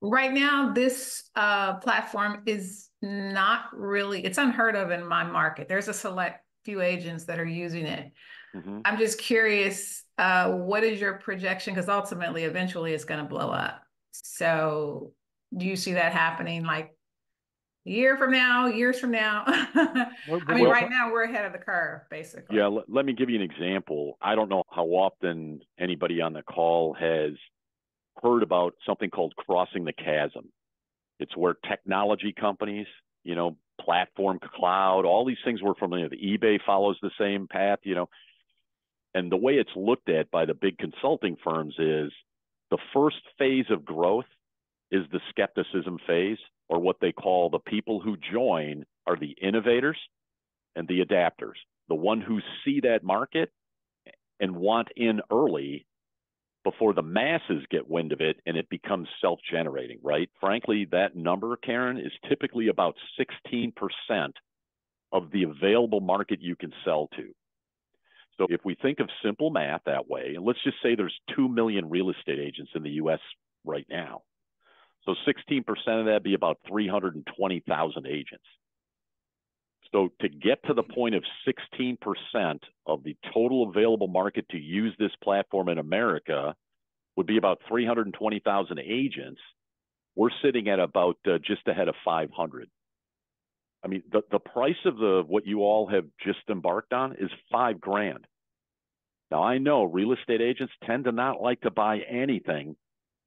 Right now, this platform is not really, it's unheard of in my market. There's a select few agents that are using it. Hmm. I'm just curious, what is your projection? Because ultimately, eventually, it's going to blow up. So, do you see that happening like a year from now, years from now? I What are mean, you Well, right talking? now, we're ahead of the curve, yeah, basically. let me give you an example. I don't know how often anybody on the call has heard about something called crossing the chasm. It's where technology companies, platform cloud, all these things we're familiar with. eBay follows the same path, and the way it's looked at by the big consulting firms is the first phase of growth is the skepticism phase, or what they call the people who join are the innovators and the adapters, the one who see that market and want in early before the masses get wind of it and it becomes self-generating, right? Frankly, that number, Karen, is typically about 16% of the available market you can sell to. So if we think of simple math that way, and let's just say there's 2 million real estate agents in the US right now. So 16% of that be about 320,000 agents. So to get to the point of 16% of the total available market to use this platform in America would be about 320,000 agents. We're sitting at about just ahead of 500. I mean, the price of what you all have just embarked on is $5,000. Now I know real estate agents tend to not like to buy anything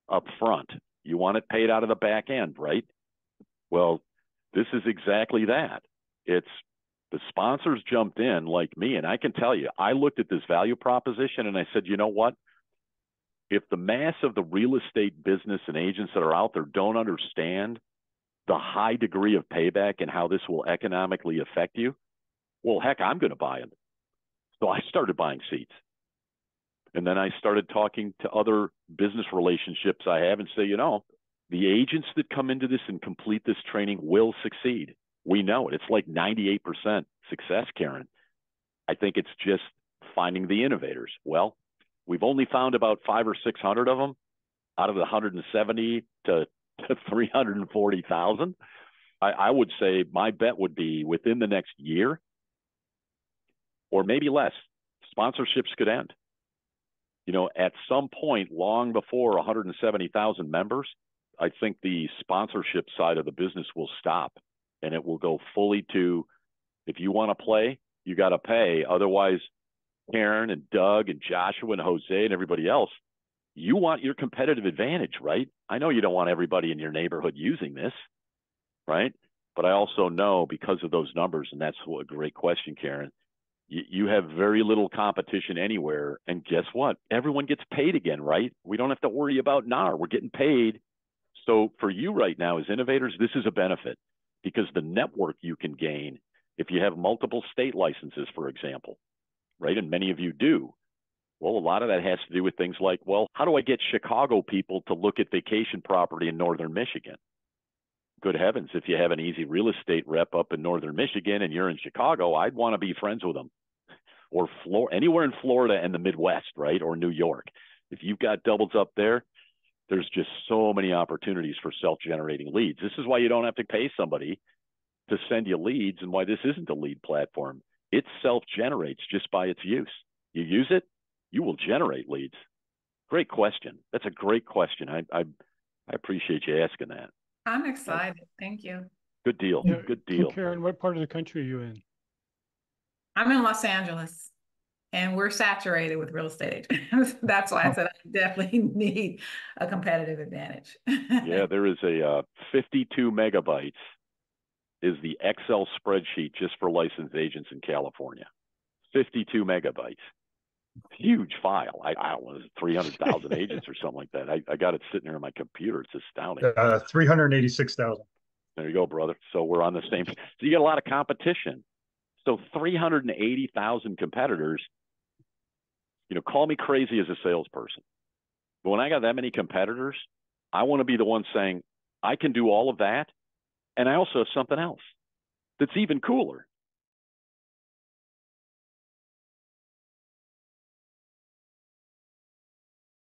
up front. You want it paid out of the back end, right? Well, this is exactly that. It's the sponsors jumped in like me, and I can tell you, I looked at this value proposition and I said, you know what? If the mass of the real estate business and agents that are out there don't understand the high degree of payback and how this will economically affect you, well, heck, I'm going to buy them. So I started buying seats. And then I started talking to other business relationships I have and say, the agents that come into this and complete this training will succeed. We know it. It's like 98% success, Karen. I think it's just finding the innovators. Well, we've only found about 500 or 600 of them out of the 170 to 340,000. I would say my bet would be within the next year or maybe less, sponsorships could end. At some point long before 170,000 members, I think the sponsorship side of the business will stop and it will go fully to, if you want to play, you got to pay. Otherwise, Karen and Doug and Joshua and Jose and everybody else, you want your competitive advantage, right? I know you don't want everybody in your neighborhood using this, right? But I also know because of those numbers, and that's a great question, Karen, you have very little competition anywhere. And guess what? Everyone gets paid again, right? We don't have to worry about NAR. We're getting paid. So for you right now as innovators, this is a benefit because the network you can gain if you have multiple state licenses, for example, right? And many of you do. Well, a lot of that has to do with things like, well, how do I get Chicago people to look at vacation property in northern Michigan? Good heavens, if you have an easy real estate rep up in northern Michigan and you're in Chicago, I'd want to be friends with them. Or anywhere in Florida and the Midwest, right? Or New York. If you've got doubles up there, there's just so many opportunities for self-generating leads. This is why you don't have to pay somebody to send you leads and why this isn't a lead platform. It self-generates just by its use. You use it, you will generate leads. Great question. That's a great question. I appreciate you asking that. I'm excited. Thank you. Good deal. Yeah. Good So, deal. Karen, what part of the country are you in? I'm in Los Angeles and we're saturated with real estate agents. That's why I said I definitely need a competitive advantage. Yeah, there is a 52 megabytes is the Excel spreadsheet just for licensed agents in California. 52 megabytes. Huge file. I don't know, 300,000 agents or something like that. I got it sitting there on my computer. It's astounding. 386,000. There you go, brother. So we're on the same. So you got a lot of competition. So 380,000 competitors, call me crazy as a salesperson. But when I got that many competitors, I want to be the one saying, I can do all of that. And I also have something else that's even cooler.